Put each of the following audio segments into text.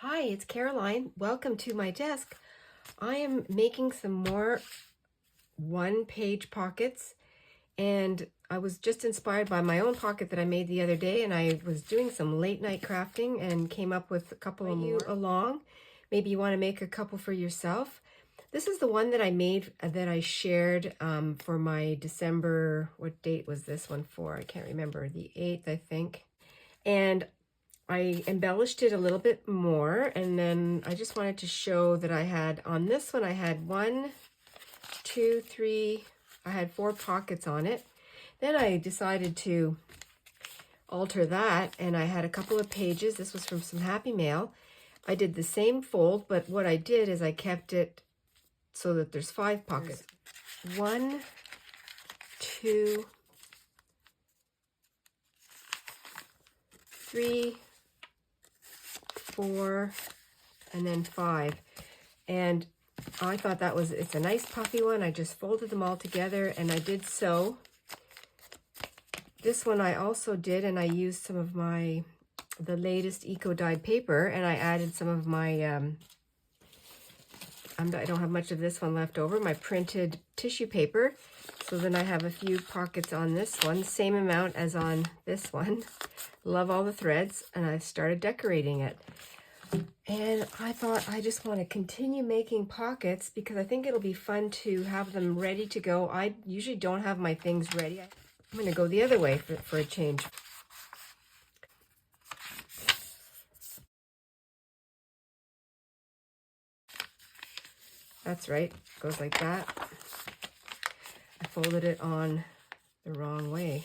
Hi, it's Caroline. Welcome to my desk. I am making some more one-page pockets, and I was just inspired by my own pocket that I made the other day, and I was doing some late night crafting and came up with a couple of more along. Maybe you want to make a couple for yourself. This is the one that I made that I shared for my December, what date was this one for? I can't remember, the 8th, I think. And I embellished it a little bit more, and then I just wanted to show that I had, on this one, I had 1, 2, 3, I had 4 pockets on it. Then I decided to alter that, and I had a couple of pages. This was from some Happy Mail. I did the same fold, but what I did is I kept it so that there's 5 pockets. 1, 2, 3, 4, and then 5. And I thought that was, it's a nice puffy one. I just folded them all together and I did sew. This one I also did, and I used some of the latest eco-dyed paper, and I added some of my, I don't have much of this one left over, my printed tissue paper. So then I have a few pockets on this one, same amount as on this one. Love all the threads, and I've started decorating it. And I thought I just want to continue making pockets because I think it'll be fun to have them ready to go. I usually don't have my things ready. I'm going to go the other way for a change. That's right, goes like that. I folded it on the wrong way.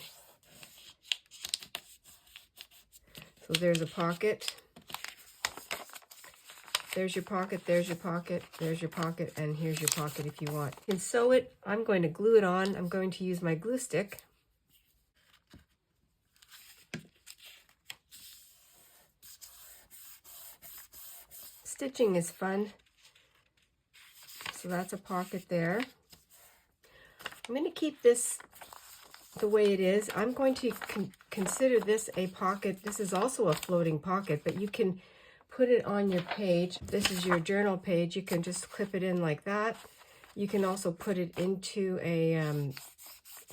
So there's a pocket. There's your pocket, there's your pocket, there's your pocket, and here's your pocket if you want. You can sew it. I'm going to glue it on. I'm going to use my glue stick. Stitching is fun. So that's a pocket there. I'm going to keep this the way it is. I'm going to consider this a pocket. This is also a floating pocket, but you can put it on your page. This is your journal page. You can just clip it in like that. You can also put it into a,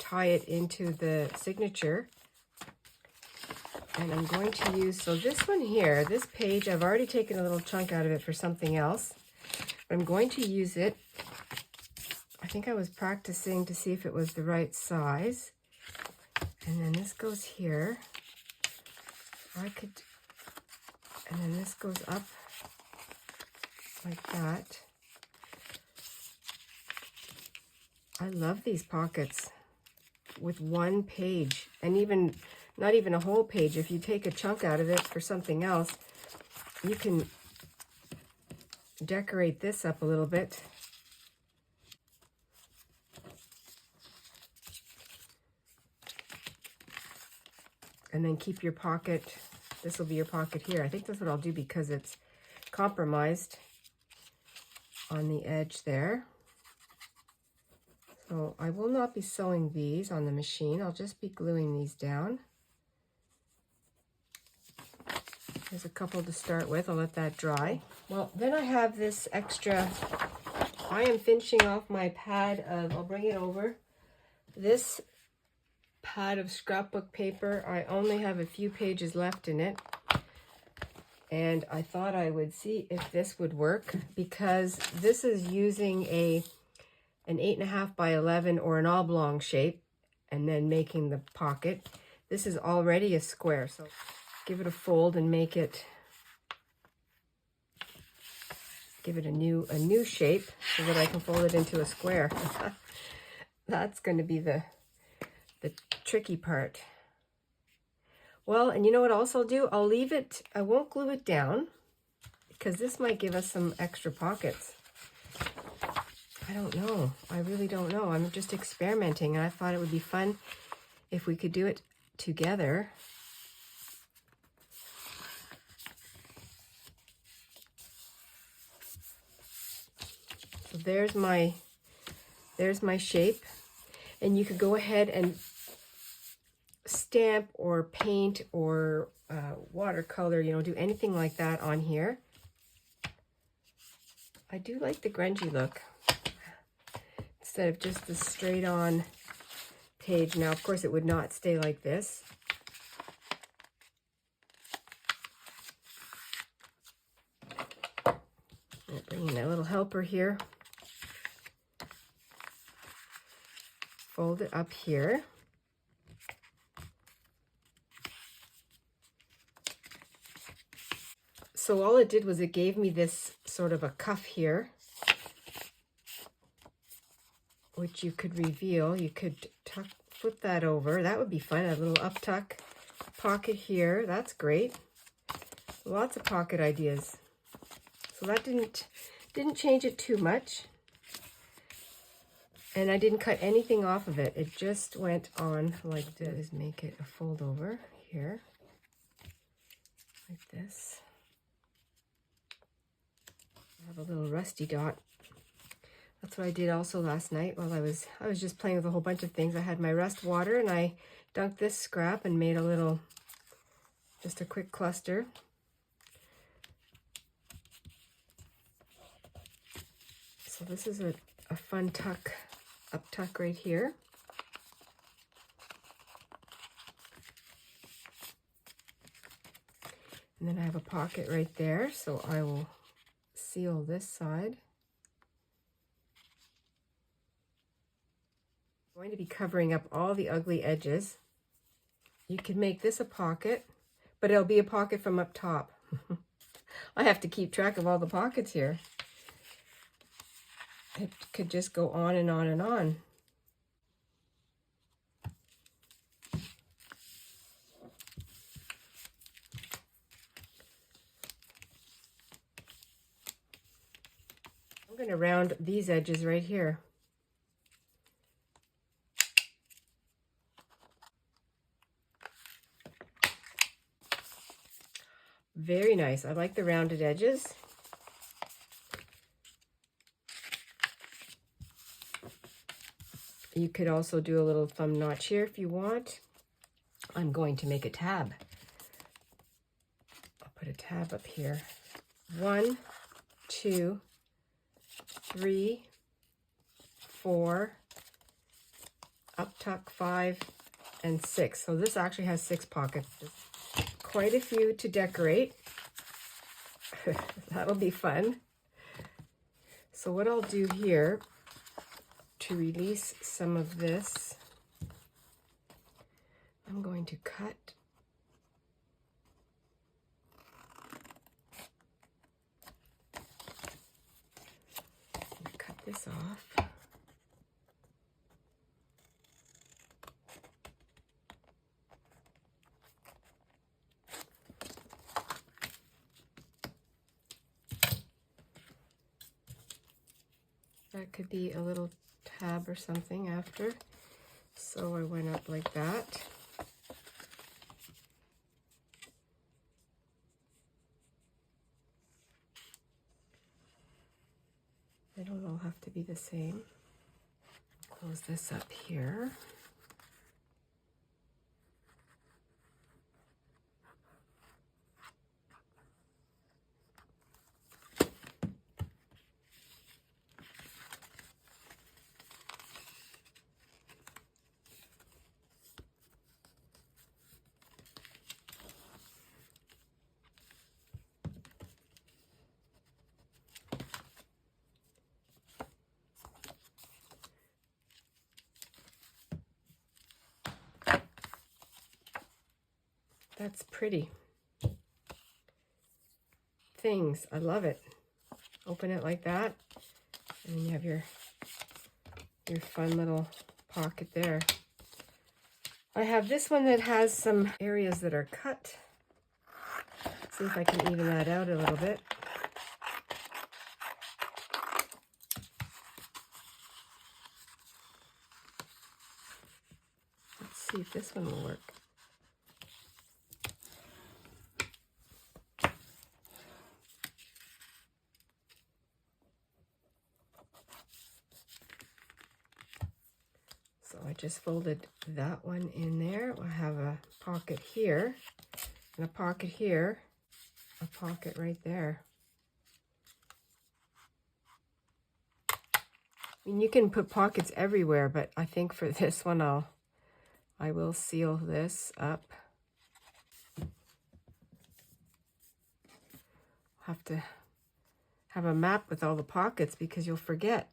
tie it into the signature. And I'm going to use, so this one here, this page, I've already taken a little chunk out of it for something else. But I'm going to use it. I think I was practicing to see if it was the right size. And then this goes here. I could, and then this goes up like that. I love these pockets with one page, and even not even a whole page. If you take a chunk out of it for something else, you can decorate this up a little bit. And then keep your pocket. This will be your pocket here. I think that's what I'll do because it's compromised on the edge there. So I will not be sewing these on the machine. I'll just be gluing these down. There's a couple to start with. I'll let that dry. Well, then I have this extra. I am finishing off my pad of, I'll bring it over. This pad of scrapbook paper. I only have a few pages left in it. And I thought I would see if this would work because this is using an 8.5 by 11 or an oblong shape and then making the pocket. This is already a square, so give it a fold and make it, give it a new shape so that I can fold it into a square. That's going to be the tricky part. Well, and you know what else I'll do? I'll leave it, I won't glue it down because this might give us some extra pockets. I don't know. I really don't know. I'm just experimenting, and I thought it would be fun if we could do it together. So there's my shape, and you could go ahead and stamp or paint or watercolor, you know, do anything like that on here. I do like the grungy look instead of just the straight on page. Now, of course, it would not stay like this. I'm bringing a little helper here. Fold it up here. So all it did was it gave me this sort of a cuff here, which you could reveal. You could flip that over. That would be fun. A little up tuck pocket here. That's great. Lots of pocket ideas. So that didn't change it too much. And I didn't cut anything off of it. It just went on like this. Is make it a fold over here, like this. I have a little rusty dot. That's what I did also last night while I was just playing with a whole bunch of things. I had my rust water and I dunked this scrap and made a little, just a quick cluster. So this is a fun tuck, up tuck right here. And then I have a pocket right there, so I will seal this side. I'm going to be covering up all the ugly edges. You can make this a pocket, but it'll be a pocket from up top. I have to keep track of all the pockets here. It could just go on and on and on. I'm going to round these edges right here. Very nice. I like the rounded edges. You could also do a little thumb notch here if you want. I'm going to make a tab. I'll put a tab up here. 1, 2, 3, 4, up tuck 5, and 6. So this actually has 6 pockets. Quite a few to decorate. That'll be fun. So what I'll do here to release some of this, I'm going to cut this off. That could be a little tab or something after. So I went up like that. They don't all have to be the same. Close this up here. That's pretty. Things, I love it. Open it like that, and then you have your fun little pocket there. I have this one that has some areas that are cut. See if I can even that out a little bit. Let's see if this one will work. So I just folded that one in there. I have a pocket here, and a pocket here, a pocket right there. I mean, you can put pockets everywhere, but I think for this one, I will seal this up. Have to have a map with all the pockets because you'll forget.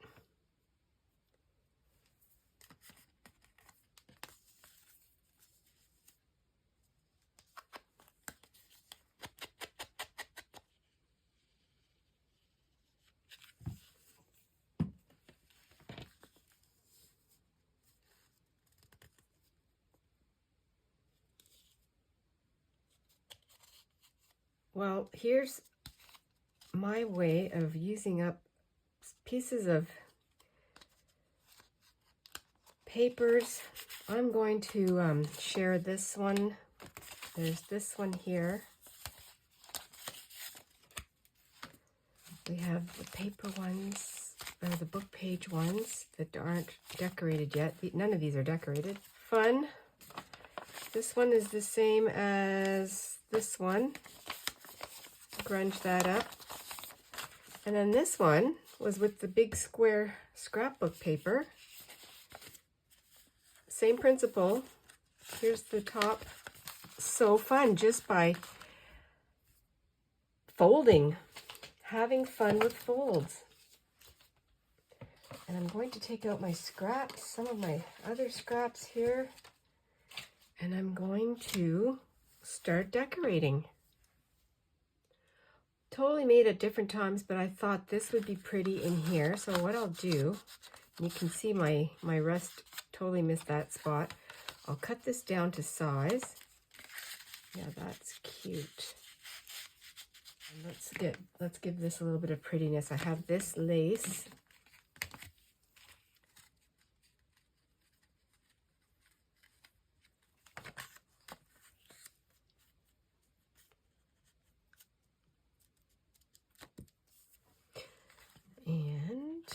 Well, here's my way of using up pieces of papers. I'm going to share this one. There's this one here. We have the paper ones, or the book page ones that aren't decorated yet. None of these are decorated. Fun. This one is the same as this one. Grunge that up. And then this one was with the big square scrapbook paper. Same principle. Here's the top. So fun just by folding. Having fun with folds. And I'm going to take out my scraps, some of my other scraps here, and I'm going to start decorating. Totally made at different times, but I thought this would be pretty in here. So what I'll do, you can see my rest totally missed that spot. I'll cut this down to size. Yeah, that's cute. Let's give this a little bit of prettiness. I have this lace. And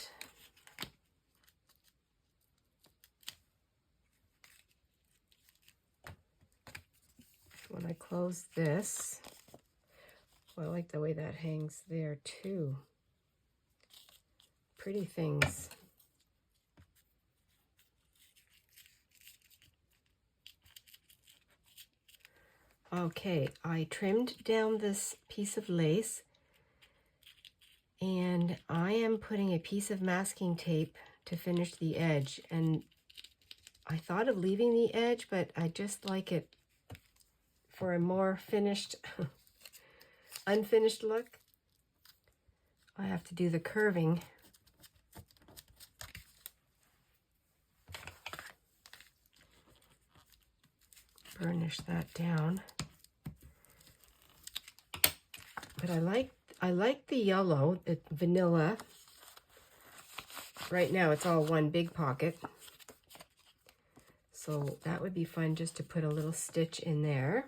when I close this, well, I like the way that hangs there too. Pretty things. Okay, I trimmed down this piece of lace and I am putting a piece of masking tape to finish the edge. And I thought of leaving the edge, but I just like it for a more finished, unfinished look. I have to do the curving. Burnish that down. But I like the yellow, the vanilla. Right now it's all one big pocket. So that would be fun just to put a little stitch in there.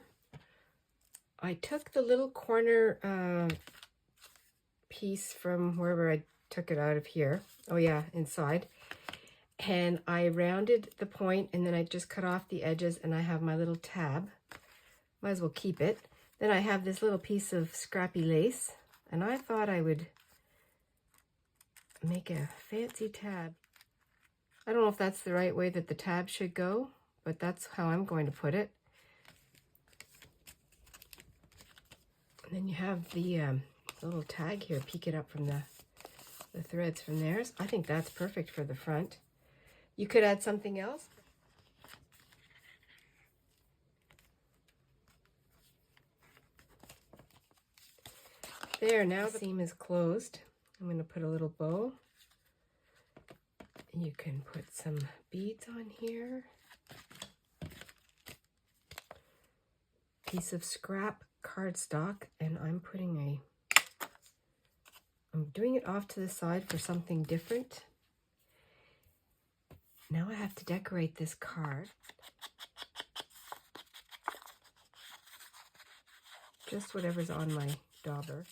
I took the little corner piece from wherever I took it out of here. Oh yeah, inside. And I rounded the point and then I just cut off the edges and I have my little tab. Might as well keep it. Then I have this little piece of scrappy lace and I thought I would make a fancy tab. I don't know if that's the right way that the tab should go, but that's how I'm going to put it. And then you have the little tag here, peek it up from the threads from there. I think that's perfect for the front. You could add something else. There, now the seam is closed. I'm going to put a little bow. You can put some beads on here. Piece of scrap cardstock, and I'm doing it off to the side for something different. Now I have to decorate this card. Just whatever's on my dauber.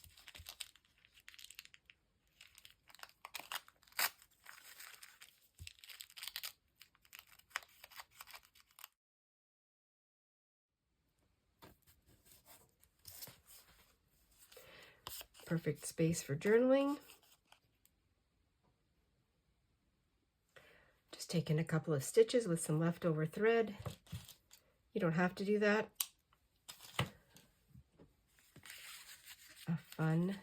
Perfect space for journaling. take in a couple of stitches with some leftover thread. You don't have to do that. A fun.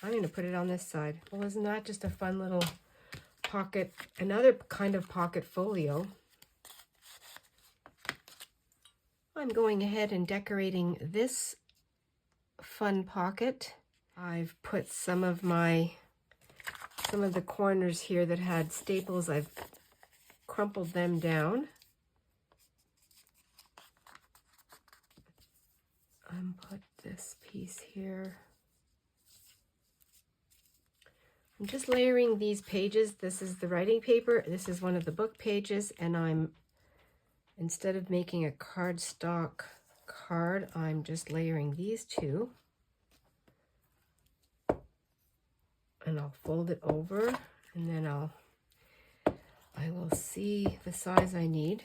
I'm going to put it on this side. Well, isn't that just a fun little pocket, another kind of pocket folio? I'm going ahead and decorating this fun pocket. I've put some of the corners here that had staples, I've crumpled them down. Put this piece here. I'm just layering these pages. This is the writing paper. This is one of the book pages, and instead of making a cardstock card, I'm just layering these two. And I'll fold it over, and then I will see the size I need.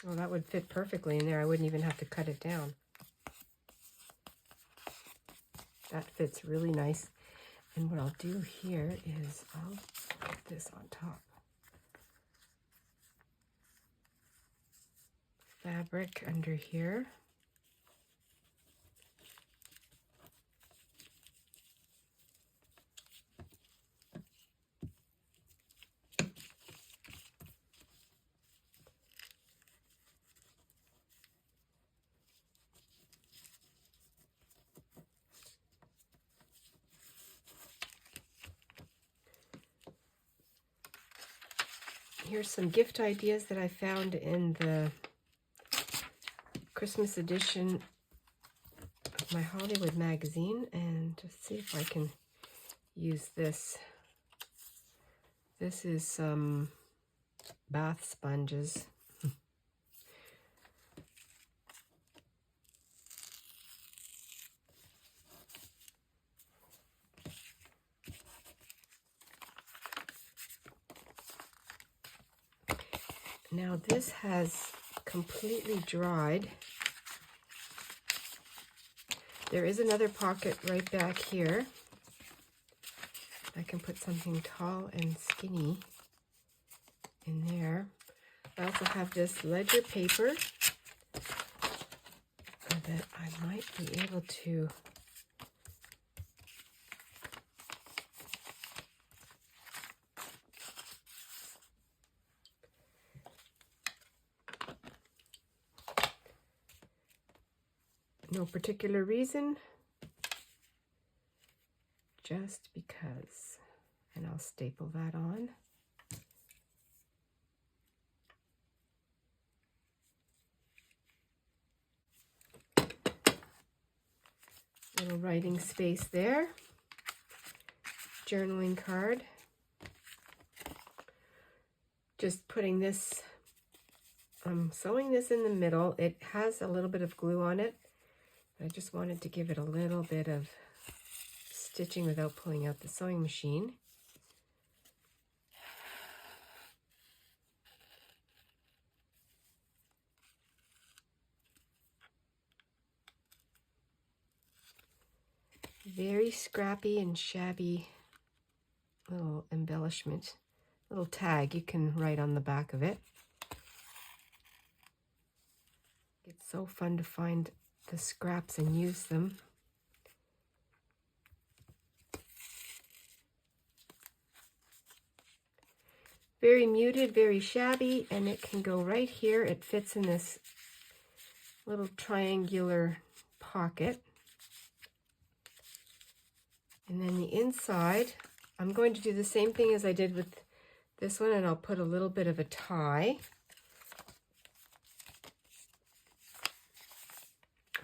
Well, that would fit perfectly in there. I wouldn't even have to cut it down. That fits really nice. And what I'll do here is I'll put this on top. Fabric under here. Here's some gift ideas that I found in the Christmas edition of my Hollywood magazine, and just see if I can use this. This is some bath sponges. Now this has completely dried. There is another pocket right back here. I can put something tall and skinny in there. I also have this ledger paper that I might be able to no particular reason, just because. And I'll staple that on. Little writing space there. Journaling card. Just putting this, I'm sewing this in the middle. It has a little bit of glue on it. I just wanted to give it a little bit of stitching without pulling out the sewing machine. Very scrappy and shabby little embellishment, little tag you can write on the back of it. It's so fun to find the scraps and use them. Very muted, very shabby, and it can go right here. It fits in this little triangular pocket. And then the inside, I'm going to do the same thing as I did with this one, and I'll put a little bit of a tie.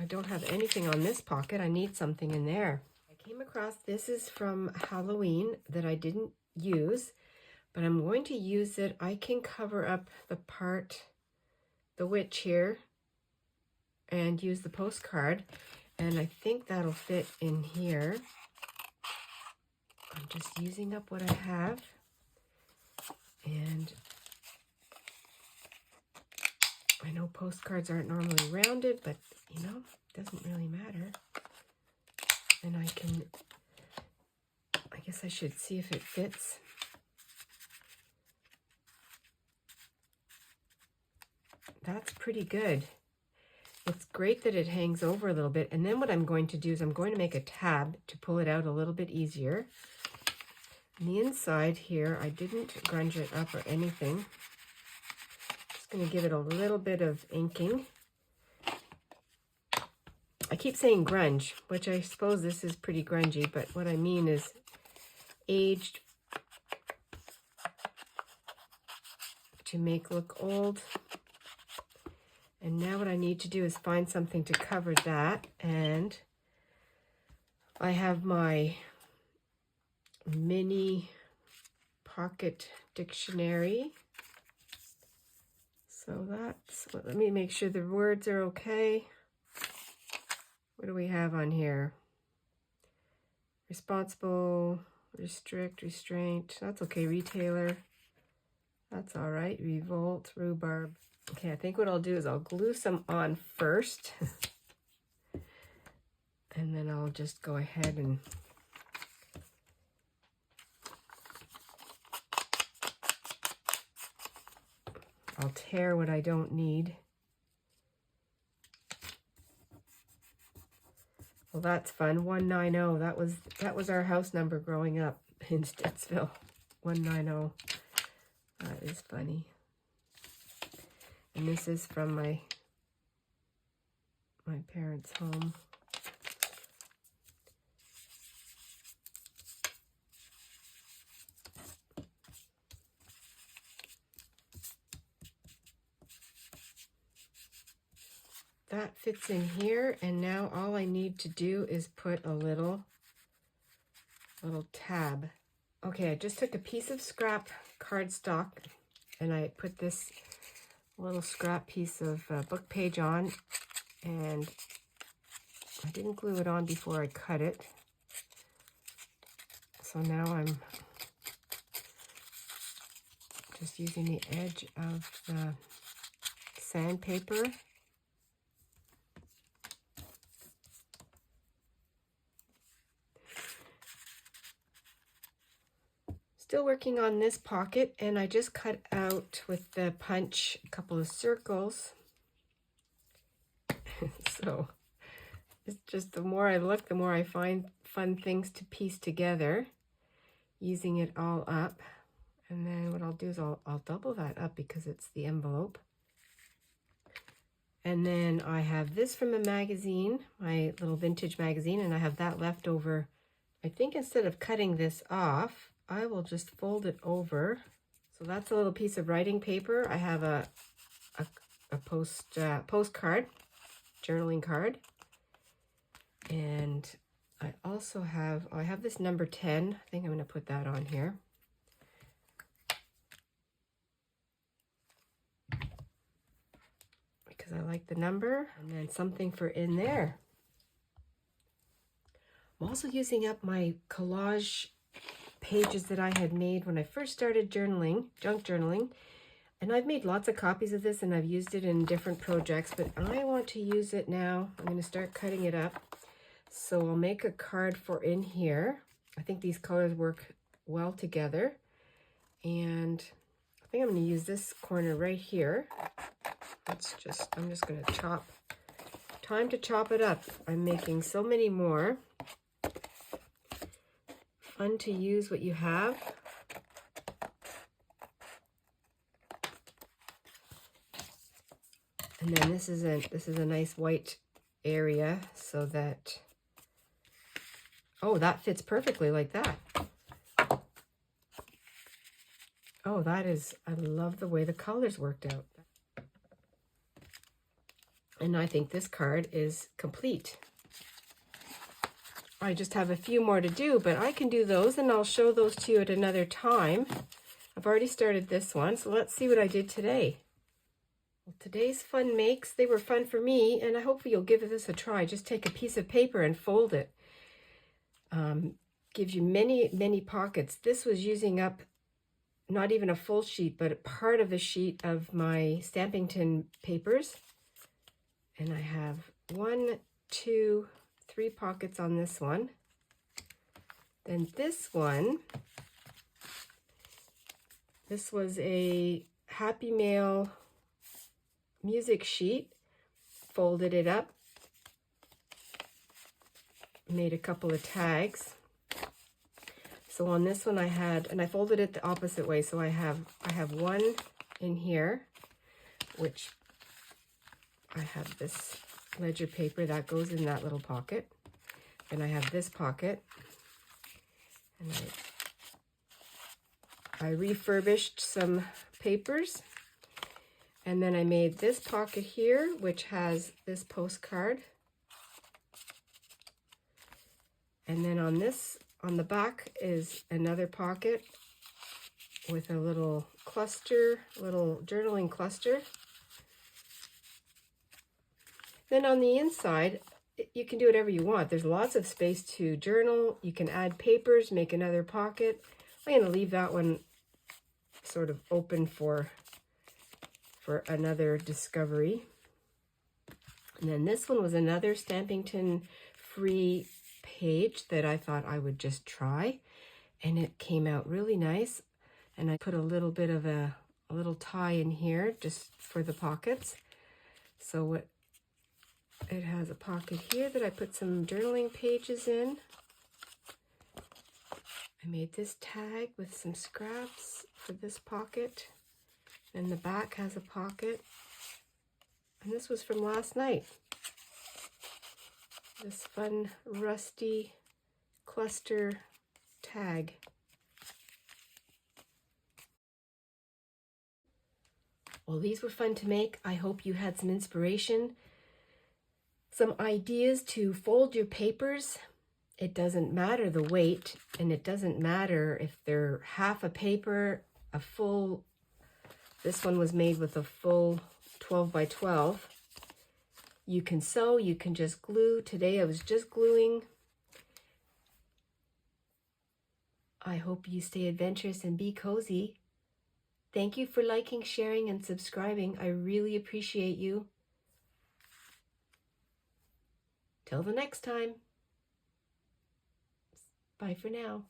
I don't have anything on this pocket. I need something in there. I came across, this is from Halloween that I didn't use, but I'm going to use it. I can cover up the part, the witch here, and use the postcard, and I think that'll fit in here. I'm just using up what I have. And I know postcards aren't normally rounded, but you know, it doesn't really matter. And I guess I should see if it fits. That's pretty good. It's great that it hangs over a little bit. And then what I'm going to do is I'm going to make a tab to pull it out a little bit easier. On the inside here, I didn't grunge it up or anything. Just going to give it a little bit of inking. I keep saying grunge, which I suppose this is pretty grungy, but what I mean is aged to make look old. And now what I need to do is find something to cover that. And I have my mini pocket dictionary. So that's, let me make sure the words are okay. What do we have on here? Responsible, restrict, restraint. That's okay. Retailer. That's all right. Revolt, rhubarb. Okay, I think what I'll do is I'll glue some on first. And then I'll just go ahead and I'll tear what I don't need. Well, that's fun. 190. That was our house number growing up in Stittsville. 190. That is funny. And this is from my parents' home. That fits in here, and now all I need to do is put a little tab. Okay, I just took a piece of scrap cardstock and I put this little scrap piece of book page on, and I didn't glue it on before I cut it. So now I'm just using the edge of the sandpaper. Still working on this pocket, and I just cut out with the punch a couple of circles. So it's just the more I look, the more I find fun things to piece together using it all up. And then what I'll do is I'll double that up because it's the envelope. And then I have this from a magazine, my little vintage magazine, and I have that left over. I think instead of cutting this off, I will just fold it over. So that's a little piece of writing paper. I have a postcard, journaling card. And I also have, I have this number 10. I think I'm going to put that on here. Because I like the number. And then something for in there. I'm also using up my collage pages that I had made when I first started journaling, junk journaling. And I've made lots of copies of this and I've used it in different projects, but I want to use it now. I'm going to start cutting it up. So I'll make a card for in here. I think these colors work well together. And I think I'm going to use this corner right here. I'm just going to chop. Time to chop it up. I'm making so many more. Fun to use what you have. And then this is a nice white area so that, oh, that fits perfectly like that. Oh, that is, I love the way the colors worked out. And I think this card is complete. I just have a few more to do, but I can do those and I'll show those to you at another time. I've already started this one, so let's see what I did today. Well, today's fun makes, they were fun for me, and I hope you'll give this a try. Just take a piece of paper and fold it. gives you many, many pockets. This was using up not even a full sheet, but part of a sheet of my stamping tin papers. And I have 1, 2, 3 pockets on this one. Then this one, this was a Happy Mail music sheet. Folded it up, made a couple of tags. So on this one I had, and I folded it the opposite way, so I have one in here, which I have this ledger paper that goes in that little pocket. Then I have this pocket, and I refurbished some papers, and then I made this pocket here, which has this postcard. And then on the back is another pocket with a little cluster, little journaling cluster. Then on the inside, you can do whatever you want. There's lots of space to journal. You can add papers, make another pocket. I'm going to leave that one sort of open for another discovery. And then this one was another Stamping Tin free page that I thought I would just try, and it came out really nice. And I put a little bit of a little tie in here just for the pockets. So it has a pocket here that I put some journaling pages in. I made this tag with some scraps for this pocket, and the back has a pocket. And this was from last night. This fun rusty cluster tag. Well, these were fun to make. I hope you had some inspiration, some ideas to fold your papers. It doesn't matter the weight, and it doesn't matter if they're half a paper, a full, this one was made with a full 12 by 12. You can sew, you can just glue. Today I was just gluing. I hope you stay adventurous and be cozy. Thank you for liking, sharing, and subscribing. I really appreciate you. Till the next time. Bye for now.